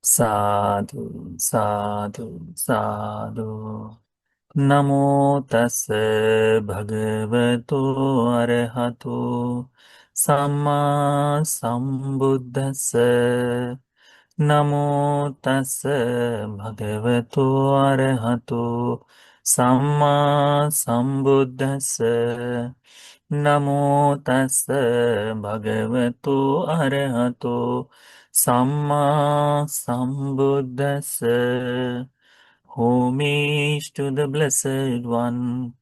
Sadhu, sadhu, sadhu. Namo tassa bhagavato arahato samma sambuddhassa. Namo tassa bhagavato arahato samma sambuddhassa. Namo tassa bhagavato arahato samma sambuddhassa. Homage to the Blessed One,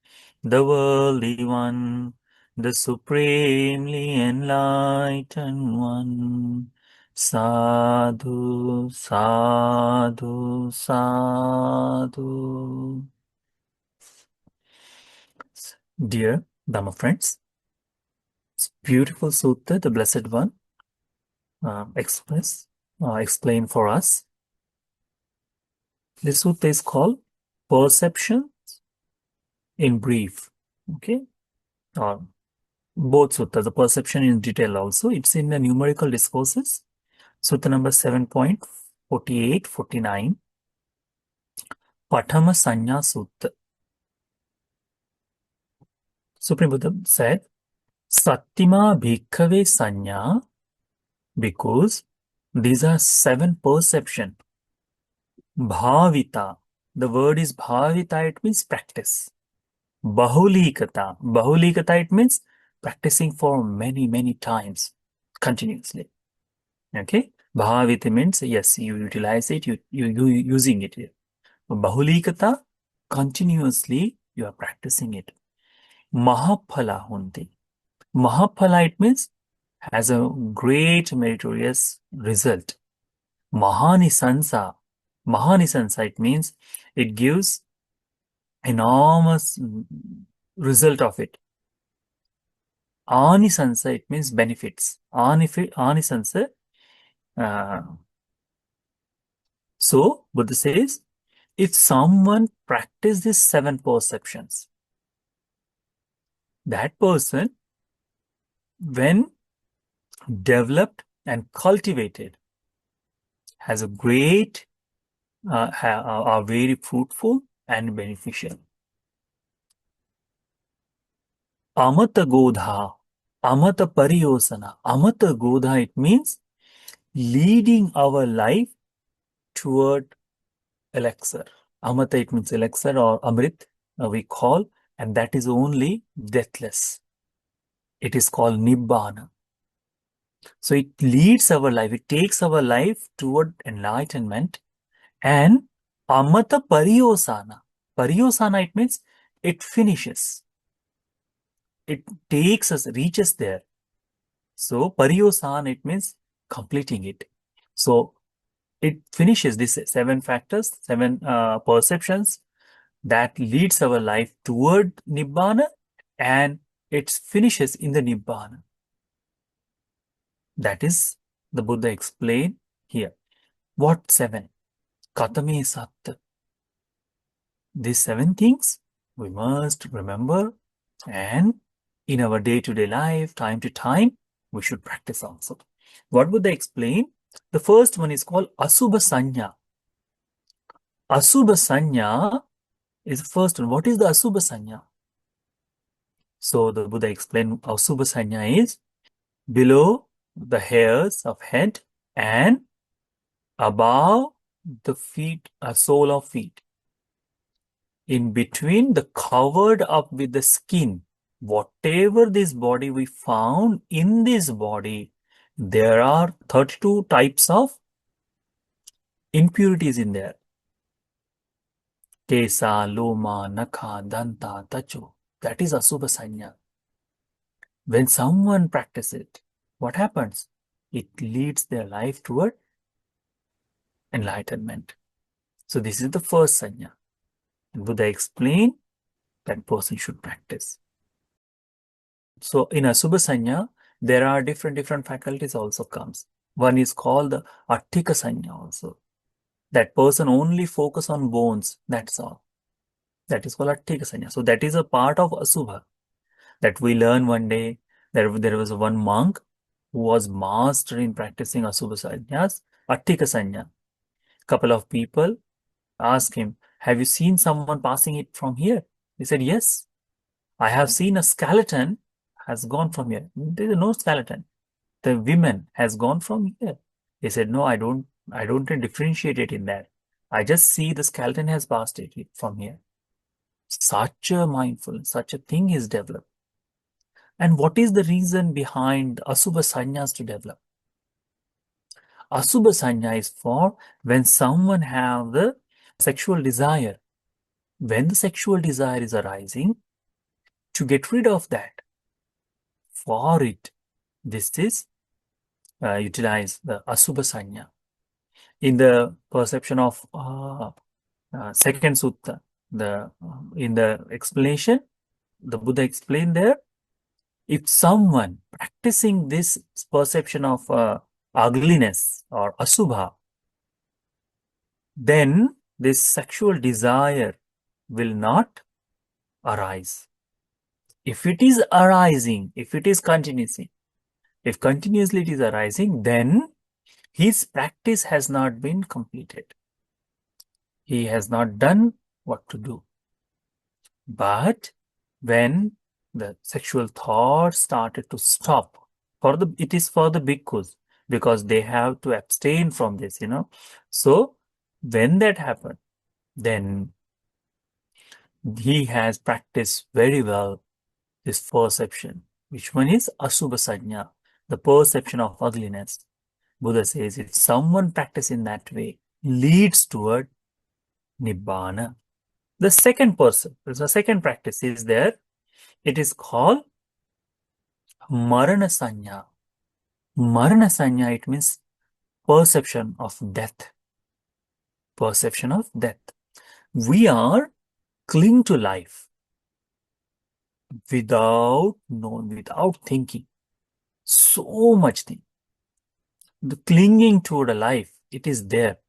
the Worldly One, the Supremely Enlightened One. Sadhu, sadhu, sadhu. Dear Dhamma friends, it's beautiful sutta, the Blessed One explain for us. This sutta is called Perception in Brief. Okay? Both suttas, the perception in detail also. It's in the numerical discourses. Sutta number 7.48-49. Paṭhamasaññā Sutta. Supreme Buddha said, Sattima bhikkhave saññā, because these are 7 perception. Bhavita. The word is bhavita, it means practice. Bahulikata. Bahulikata, it means practicing for many, many times, continuously. Okay? Bhavita means, yes, you utilize it, you using it. Bahulikata, continuously you are practicing it. Mahaphala hunti. Mahaphala, it means has a great meritorious result. Mahanisansa. Mahanisansa, it means it gives enormous result of it. Anisansa, it means benefits. Anisansa. So, Buddha says, if someone practices these 7 perceptions, that person, when developed and cultivated, has a great, are very fruitful and beneficial. Amata Godha, Amata Pariyosana. Amata Godha, it means leading our life toward elixir. Amata, it means elixir or Amrit, we call, and that is only deathless. It is called Nibbana. So it leads our life, it takes our life toward enlightenment. And Amata Pariyosana. Pariyosana, it means it finishes. It takes us, reaches there. So Pariyosana, it means completing it. So it finishes these 7 factors, 7 perceptions that leads our life toward Nibbana, and it finishes in the Nibbana. That is the Buddha explained here. What 7? Katame Satta. These 7 things we must remember, and in our day-to-day life, time to time, we should practice also. What would they explain? The first one is called Asubhasaññā. Asubhasaññā is the first one. What is the Asubhasaññā? So the Buddha explained Asubhasaññā is below the hairs of head and above the feet, sole of feet. In between, the covered up with the skin. Whatever this body we found in this body, there are 32 types of impurities in there. Kesa, Loma, Nakha, Danta, Tacho. That is Asubhasaññā. When someone practices it, what happens? It leads their life toward enlightenment. So this is the first Saññā. And Buddha explained that person should practice. So in Asubhasaññā, there are different faculties also comes. One is called the Atthikasaññā also. That person only focus on bones, that's all. That is called Atthikasaññā. So that is a part of Asubha that we learn one day. There was one monk who was master in practicing Asubhasaññās, Atthikasaññā. Couple of people asked him, have you seen someone passing it from here? He said, yes, I have seen a skeleton has gone from here. There is no skeleton. The women has gone from here. He said, no, I don't differentiate it in that. I just see the skeleton has passed it from here. Such a mindfulness, such a thing is developed. And what is the reason behind Asubha Sannyas to develop? Asubha Sannya is for when someone have the sexual desire. When the sexual desire is arising, to get rid of that, for it, this is utilize the Asubha Sannya. In the perception of second sutta, in the explanation, the Buddha explained there, if someone practicing this perception of ugliness or asubha, then this sexual desire will not arise. If it is arising, if it is continuously, if continuously it is arising, then his practice has not been completed. He has not done what to do. But when the sexual thought started to stop, it is for the bhikkhus, because they have to abstain from this, So when that happened, then he has practiced very well this perception. Which one is Asubha Sannya, the perception of ugliness. Buddha says if someone practices in that way, leads toward Nibbana. The second practice is there. It is called Maranasaññā. Maranasaññā, it means perception of death. Perception of death. We are cling to life without knowing, without thinking. So much thing. The clinging toward a life, it is there.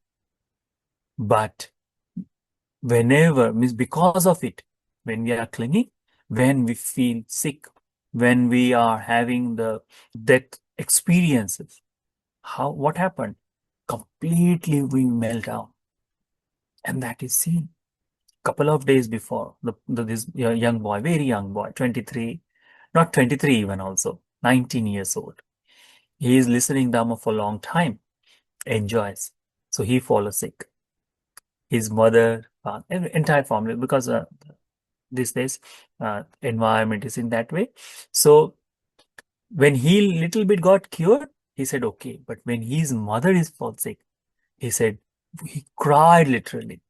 But whenever, means because of it, when we are clinging, when we feel sick, when we are having the death experiences, what happened? Completely we melt down. And that is seen. Couple of days before, this young boy, very young boy, 23, not 23 even also, 19 years old. He is listening Dhamma for a long time, enjoys. So he falls sick. His mother, entire family, because these days environment is in that way. So when he little bit got cured, he said, okay. But when his mother is fall sick, he said, he cried literally.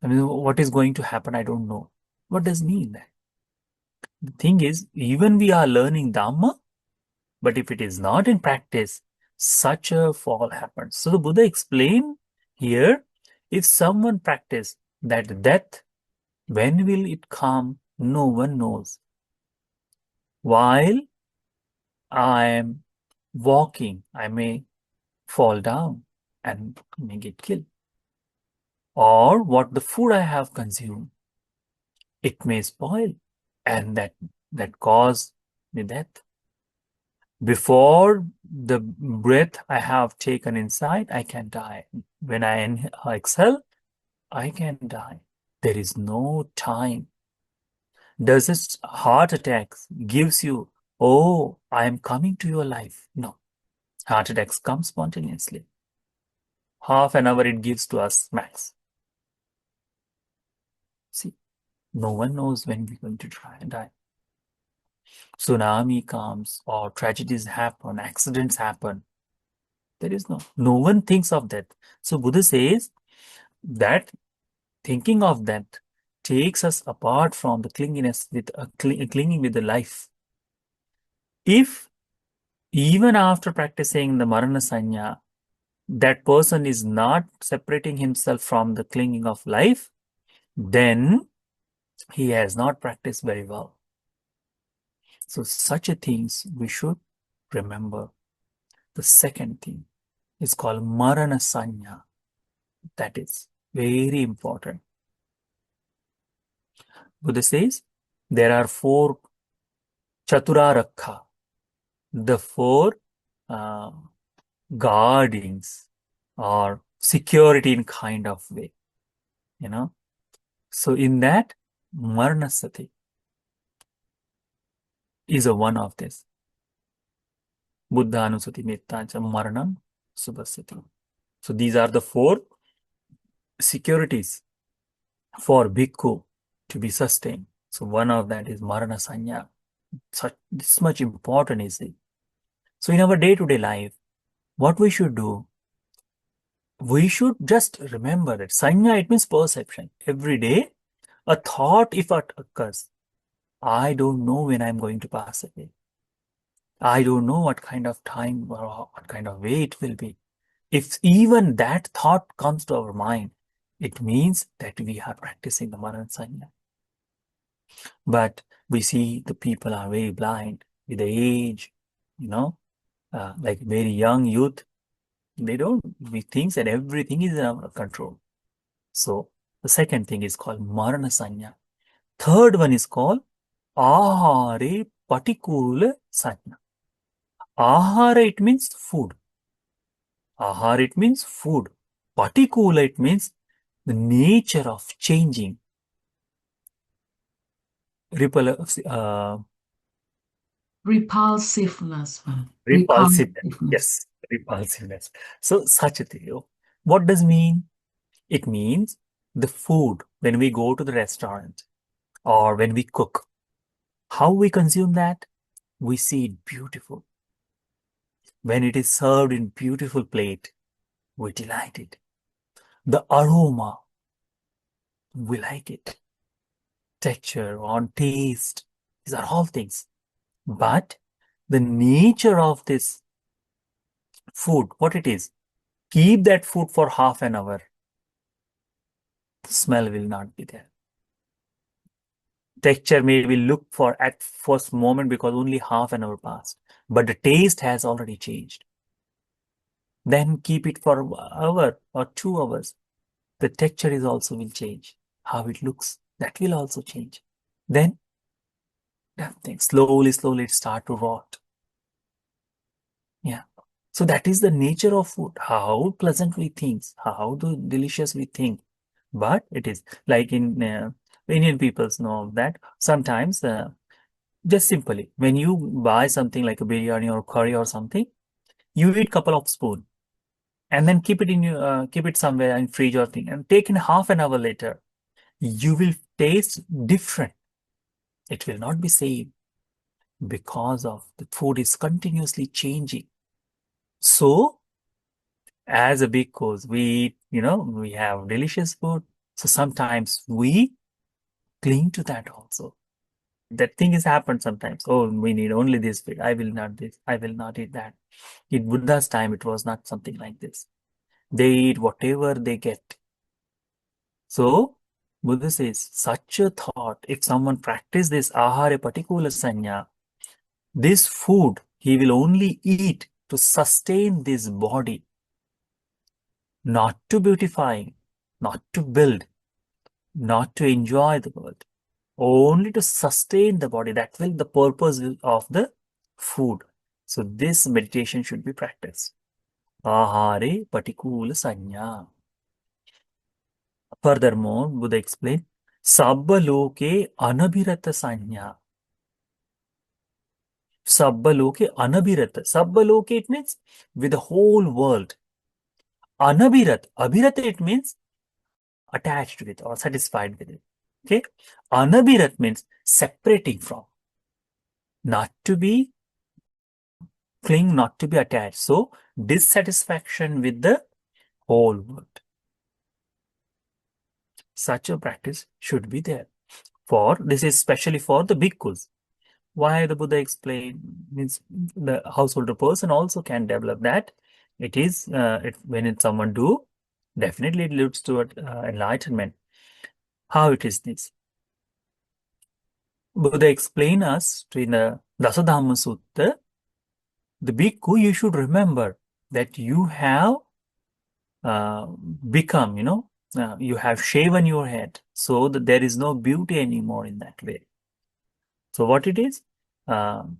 I mean, what is going to happen? I don't know. What does mean that? The thing is, even we are learning Dhamma, but if it is not in practice, such a fall happens. So the Buddha explained here, if someone practice that death, when will it come? No one knows. While I am walking, I may fall down and may get killed. Or what the food I have consumed, it may spoil, and that cause me death. Before the breath I have taken inside, I can die. When I exhale, I can die. There is no time. Does this heart attack gives you, oh, I am coming to your life? No. Heart attacks come spontaneously. Half an hour it gives to us max. See, no one knows when we're going to try and die. Tsunami comes or tragedies happen, accidents happen. There is no one thinks of that. So Buddha says that thinking of that takes us apart from the clinginess with clinging with the life. If even after practicing the Maranasaññā, that person is not separating himself from the clinging of life, then he has not practiced very well. So such a things we should remember. The second thing is called Maranasaññā. That is very important. Buddha says there are 4 Chaturarakha, the 4 guardings or security in kind of way, you know. So in that, Maranasati is a one of this. Buddha Anusati Mettancha Maranam Subhasati. So these are the four securities for bhikkhu to be sustained. So one of that is Paṭhamasaññā. Such this much important is it. So in our day-to-day life, what we should do, we should just remember that Saññā, it means perception. Every day, a thought, if it occurs, I don't know when I'm going to pass away. I don't know what kind of time or what kind of way it will be. If even that thought comes to our mind, it means that we are practicing the Paṭhamasaññā. But we see the people are very blind with the age, like very young youth. We think that everything is in our control. So the second thing is called Maranasaññā. Third one is called Ahare Patikula Saññā. Ahara, it means food. Ahara, it means food. Patikula, it means the nature of changing. Repulsiveness. Yes, repulsiveness. So such a thing. What does it mean? It means the food when we go to the restaurant or when we cook. How we consume that? We see it beautiful. When it is served in beautiful plate, we delight it. The aroma, we like it. Texture, on taste, these are all things. But the nature of this food, what it is, keep that food for half an hour, the smell will not be there. Texture may we look for at first moment because only half an hour passed, but the taste has already changed. Then keep it for an hour or 2 hours. The texture is also will change. How it looks, that will also change. Then that thing slowly it start to rot. Yeah. So that is the nature of food. How pleasant we think, how delicious we think. But it is like in Indian peoples know that sometimes just simply when you buy something like a biryani or curry or something, you eat couple of spoon and then keep it somewhere in fridge or thing and take in half an hour later, you will taste different. It will not be same because of the food is continuously changing. So as a bhikkhus, we have delicious food. So sometimes we cling to that also. That thing has happened sometimes. Oh, we need only this food. I will not eat that. In Buddha's time, it was not something like this. They eat whatever they get. So Buddha says, such a thought, if someone practice this ahare patikula saññā, this food he will only eat to sustain this body, not to beautify, not to build, not to enjoy the world, only to sustain the body. That will the purpose of the food. So this meditation should be practiced. Ahare patikula saññā. Furthermore, Buddha explained, Sabba loke anabhirata saññā. Sabba loke anabhirata. Sabba loke, it means with the whole world. Anabhirat. Abhirat, it means attached with or satisfied with it. Okay. Anabhirat means separating from. Not to be cling, not to be attached. So dissatisfaction with the whole world. Such a practice should be there. This is especially for the bhikkhus. Why the Buddha explained means the householder person also can develop that. It is when someone do, definitely it leads to enlightenment. How it is this? Buddha explained us in the Dasadhamma Sutta, the bhikkhu, you should remember that you have become, you have shaven your head so that there is no beauty anymore in that way. So what it is? Devanyamya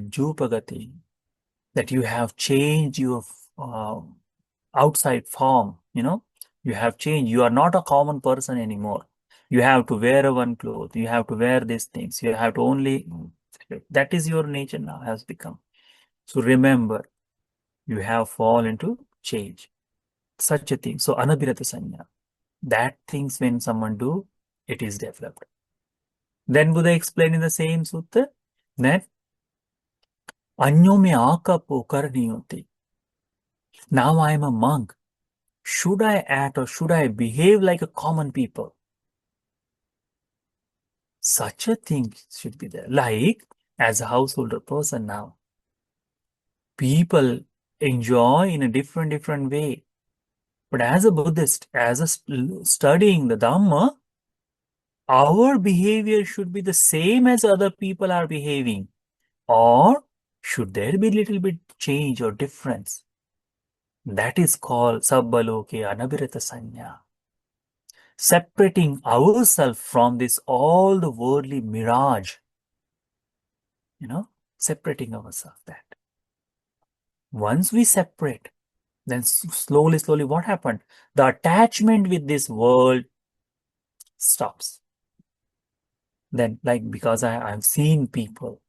jupagati, that you have changed your outside form, you have changed. You are not a common person anymore. You have to wear one cloth. You have to wear these things. You have to only, that is your nature now has become. So remember, you have fallen into change. Such a thing. So anabhirata sanya. That things when someone do, it is developed. Then Buddha explained in the same sutta that Anyo me akapo karniyoti. Now I am a monk. Should I act or should I behave like a common people? Such a thing should be there. Like, as a householder person now, people enjoy in a different way. But as a Buddhist, as a studying the Dhamma, our behavior should be the same as other people are behaving. Or should there be little bit change or difference? That is called sabbaloke anabhirata sanya. Separating ourselves from this all the worldly mirage. Separating ourselves that. Once we separate, then slowly, what happened? The attachment with this world stops. Then, because I've seen people,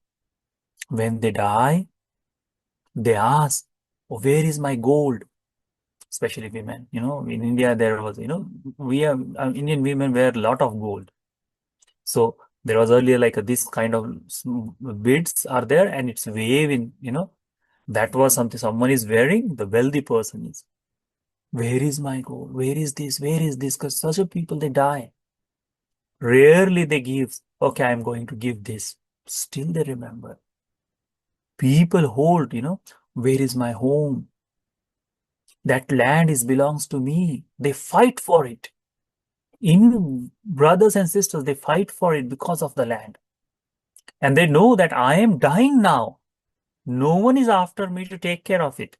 when they die, they ask, oh, where is my gold? Especially women, in India, there was, we have, Indian women wear a lot of gold. So there was earlier this kind of beads are there and it's waving, that was something someone is wearing, the wealthy person is. Where is my gold? Where is this? Where is this? Because such a people, they die. Rarely they give, okay, I'm going to give this. Still they remember. People hold, where is my home? That land belongs to me. They fight for it. In brothers and sisters, they fight for it because of the land. And they know that I am dying now. No one is after me to take care of it.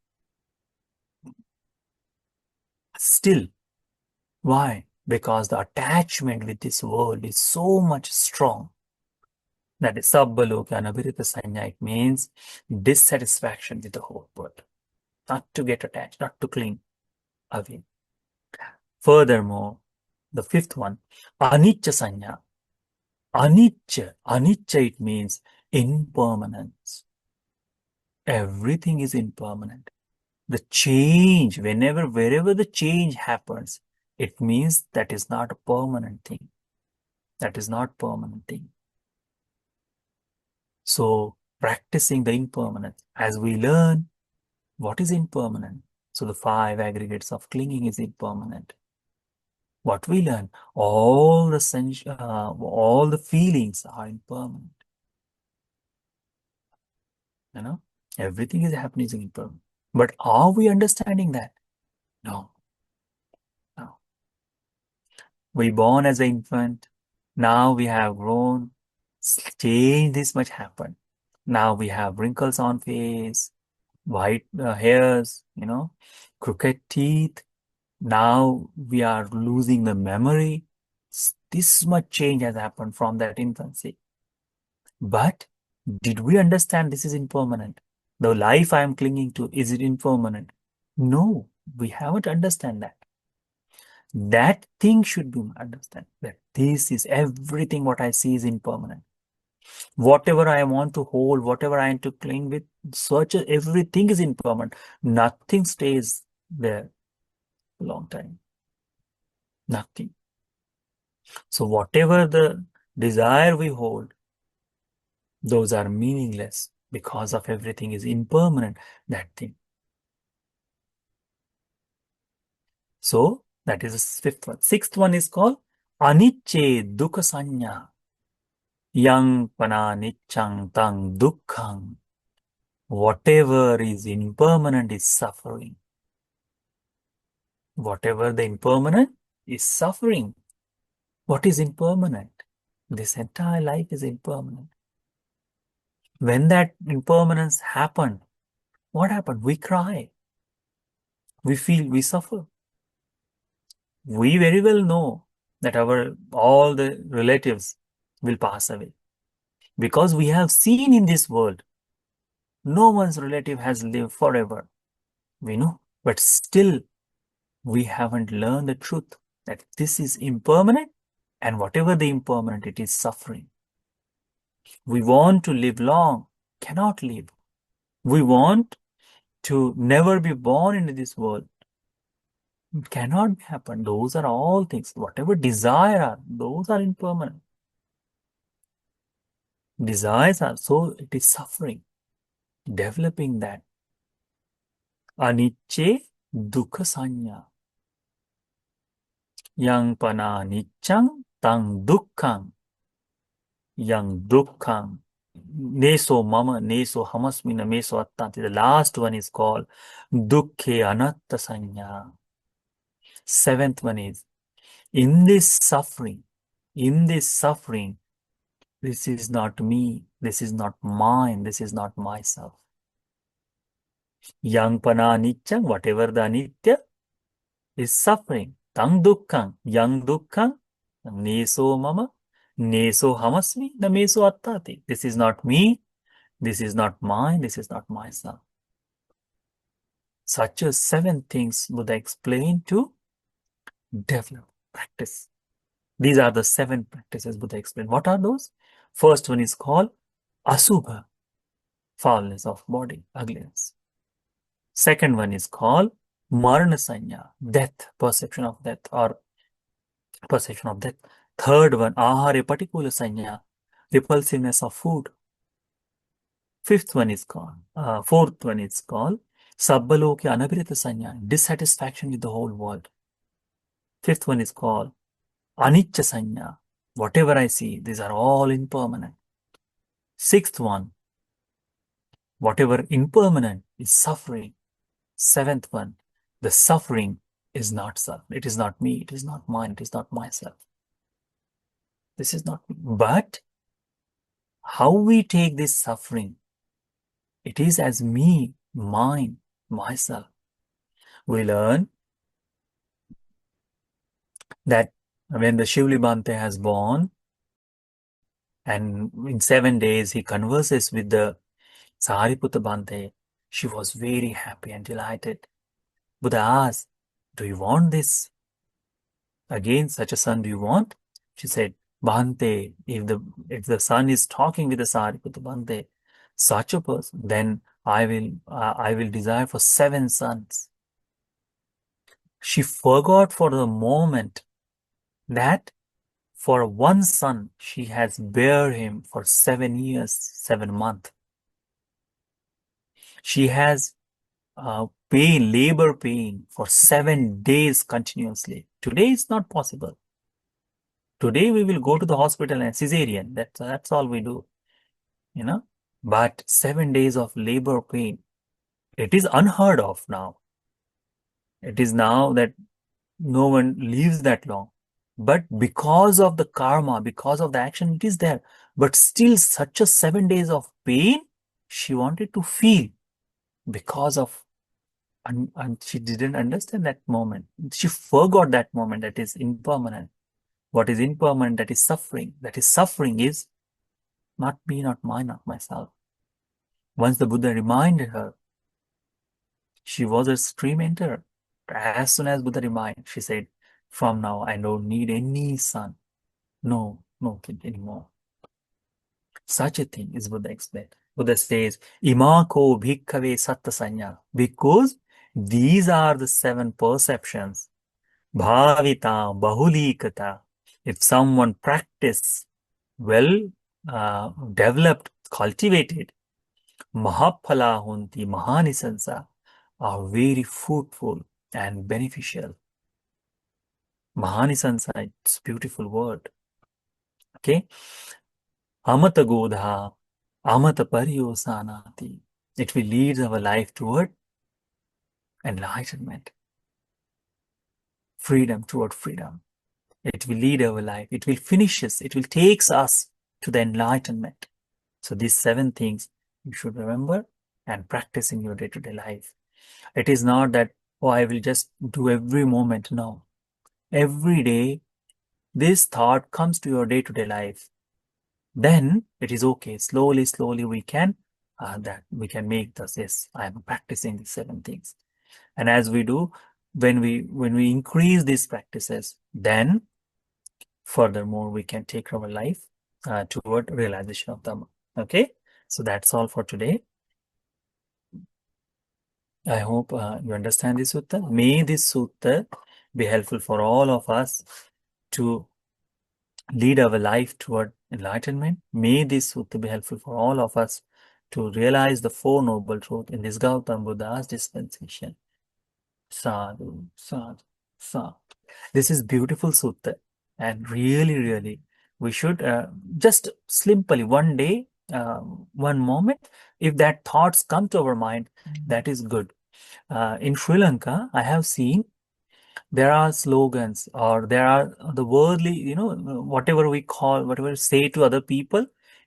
Still, why? Because the attachment with this world is so much strong. That is sabbaloka anabhirata sanya. It means dissatisfaction with the whole world. Not to get attached, not to cling away. Furthermore, the fifth one, anicca sanya. Anicca, it means impermanence. Everything is impermanent. The change, wherever the change happens, it means that is not a permanent thing. That is not permanent thing. So, practicing the impermanence, as we learn, what is impermanent? So, the 5 aggregates of clinging is impermanent. What we learn, all the feelings are impermanent. Everything is happening is impermanent. But are we understanding that? No. We born as an infant. Now we have grown. Change this much happened. Now we have wrinkles on face, white hairs, crooked teeth. Now we are losing the memory. This much change has happened from that infancy. But did we understand this is impermanent? The life I am clinging to, is it impermanent? No, we haven't understand that. That thing should be understood, that this is everything what I see is impermanent. Whatever I want to hold, whatever I want to cling with, everything is impermanent. Nothing stays there a long time. Nothing. So whatever the desire we hold, those are meaningless because of everything is impermanent, that thing. So that is the 5th one. 6th one is called anicce dukkha saññā. Yang pana niccang tang dukkhang. Whatever is impermanent is suffering. Whatever the impermanent is suffering. What is impermanent? This entire life is impermanent. When that impermanence happened, what happened? We cry. We feel, we suffer. We very well know that all the relatives will pass away. Because we have seen in this world, no one's relative has lived forever. We know. But still, we haven't learned the truth that this is impermanent, and whatever the impermanent, it is suffering. We want to live long, cannot live. We want to never be born into this world. It cannot happen. Those are all things. Whatever desire are, those are impermanent. Desires are, so it is suffering. Developing that. Anicce dukkha saññā. Yang pana niccang tang dukkhang. Yang dukkhang. Neso mama, neso hamasmina, meso attanti. The last one is called dukkhe anatta saññā. Seventh one is, in this suffering, this is not me, this is not mine, this is not myself. Yang pana nityam, whatever the anitya is suffering. Tang dukkhang, yang dukkhang, neso mama, neso hamasmi, na meso attati. This is not me, this is not mine, this is not myself. Such as 7 things Buddha explained to develop, practice. These are the 7 practices Buddha explained. What are those? First one is called asubha, foulness of body, ugliness. Second one is called maranasaññā, death, perception of death or perception of death. Third one, ahare patikula-saññā, repulsiveness of food. Fourth one is called sabbaloke anabirita-saññā, dissatisfaction with the whole world. Fifth one is called anicca-saññā, whatever I see, these are all impermanent. Sixth one, whatever impermanent is suffering. Seventh one, the suffering is not self. It is not me, it is not mine, it is not myself. This is not me. But how we take this suffering, it is as me, mine, myself. We learn that when the Shivli Bhante has born, and in 7 days he converses with the Sariputta Bhante, she was very happy and delighted. Buddha asked, do you want this? Again, such a son do you want? She said, Bhante, if the son is talking with the Sariputta Bhante, such a person, then I will desire for 7 sons. She forgot for the moment that for one son she has bear him for 7 years, 7 months. She has labor pain for 7 days continuously. Today it's not possible. Today we will go to the hospital and cesarean. That's all we do, you know. But 7 days of labor pain, it is unheard of now. It is now that no one lives that long. But because of the karma, because of the action, it is there. But still such a 7 days of pain, she wanted to feel because of, and she didn't understand that moment. She forgot that moment that is impermanent. What is impermanent, that is suffering. That is suffering is not me, not mine, not myself. Once the Buddha reminded her, she was a stream enterer. As soon as Buddha reminded, she said, from now I don't need any son. No kid anymore. Such a thing is Buddha explained. Buddha says, Imako bhikkhave satta saññā. Because these are the 7 perceptions. Bhavita, bahulikata. If someone practice well, developed, cultivated, mahaphala hunti, mahanisansa, are very fruitful and beneficial. Mahanisansa, it's a beautiful word. Okay. Amata godha, amata pariyosanati. It will lead our life toward enlightenment. Freedom, toward freedom. It will lead our life. It will finish us. It will take us to the enlightenment. So these 7 things you should remember and practice in your day-to-day life. It is not that, oh, I will just do every moment. No. Every day, this thought comes to your day-to-day life. Then it is okay. Slowly we can make this. Yes, I am practicing these 7 things. And as we do, when we increase these practices, then furthermore we can take our life toward realization of Dhamma. Okay, so that's all for today. I hope you understand this sutta. May this sutta be helpful for all of us to lead our life toward enlightenment. May this sutta be helpful for all of us to realize the Four Noble Truths in this Gautam Buddha's dispensation. Sadhu, sadhu, sadhu. This is beautiful sutta, and really, really, we should just simply one day, one moment, if that thoughts come to our mind, that is good. In Sri Lanka, I have seen there are slogans or there are the worldly, whatever we call, whatever say to other people,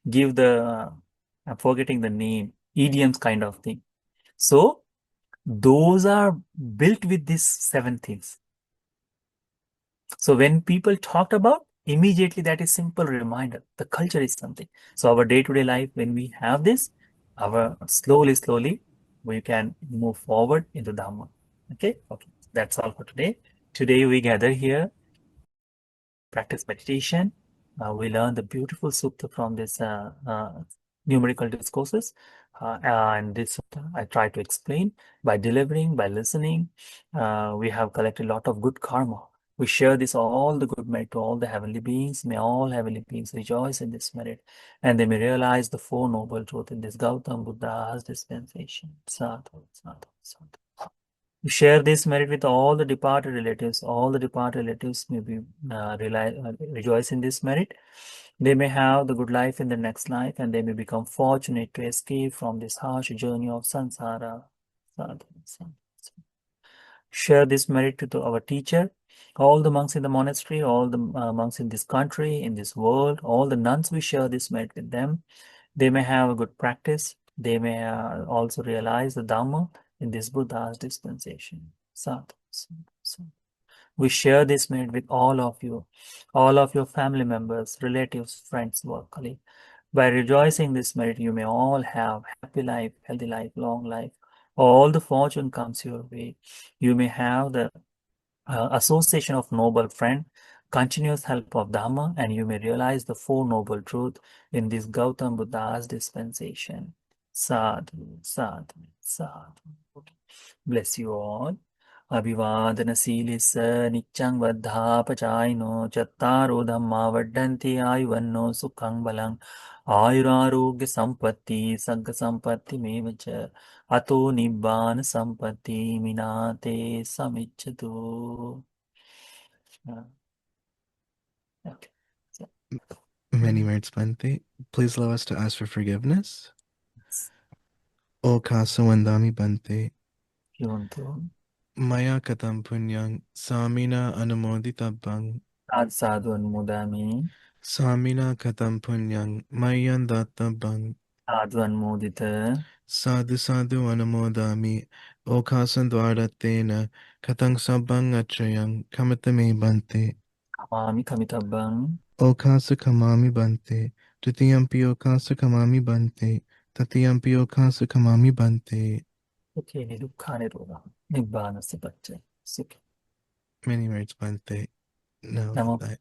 give I'm forgetting the name, idioms kind of thing. So those are built with these seven things. So when people talked about, immediately that is simple reminder. The culture is something. So our day-to-day life, when we have this, our slowly, we can move forward into Dhamma. Okay. That's all for today. Today we gather here, practice meditation. We learn the beautiful sutta from this numerical discourses. And this sutta I try to explain by delivering, by listening. We have collected a lot of good karma. We share this all the good merit to all the heavenly beings. May all heavenly beings rejoice in this merit, and they may realize the Four Noble Truths in this Gautam Buddha's dispensation. Sadhu, sadhu, sadhu. We share this merit with all the departed relatives. All the departed relatives may be rejoice in this merit. They may have the good life in the next life, and they may become fortunate to escape from this harsh journey of samsara. Sadhu, sadhu, sadhu. Share this merit to our teacher, all the monks in the monastery, all the monks in this country, in this world, all the nuns. We share this merit with them. They may have a good practice. They may also realize the Dhamma in this Buddha's dispensation. Sadhu, sadhu, sadhu. We share this merit with all of your family members, relatives, friends, work colleagues. By rejoicing this merit, you may all have happy life, healthy life, long life. All the fortune comes your way. You may have the association of noble friend, continuous help of Dhamma, and you may realize the Four Noble Truths in this Gautam Buddha's dispensation. Sadhu, sadhu, sadhu. Bless you all. Abhivadana nityang vaddhapachayino chattaro dhamma vaddanti ayuvanno sukhang balang ayurarogya sampatti sagga sampatti mevacha ato nibbana sampatti minate samiccatu. Okay. So, Many merits, Bhante. Please allow us to ask for forgiveness. O Kasa Vandami Bhante. Yuntu. Maya Katam Punyang Samina Anumoditabang. Sadhu Anmodami. Samina Katam Punyang Mayan Databang. Sadhu Anmodita. Sadhu Sadhu Anumodami. O Kasan Dwaratena Katang Sabang Achayang Kamatame Bhante. Kamami Kamitabang. O Kasa Kamami Bhante. Tutiyampi O Kasa Kamami Bhante. Tatiyampi O Kasa Kamami Bhante. Okay, Nidukkha Nirodha. Nibbana Sapacca. Sukha. Many merits, Bhante. No, Namo I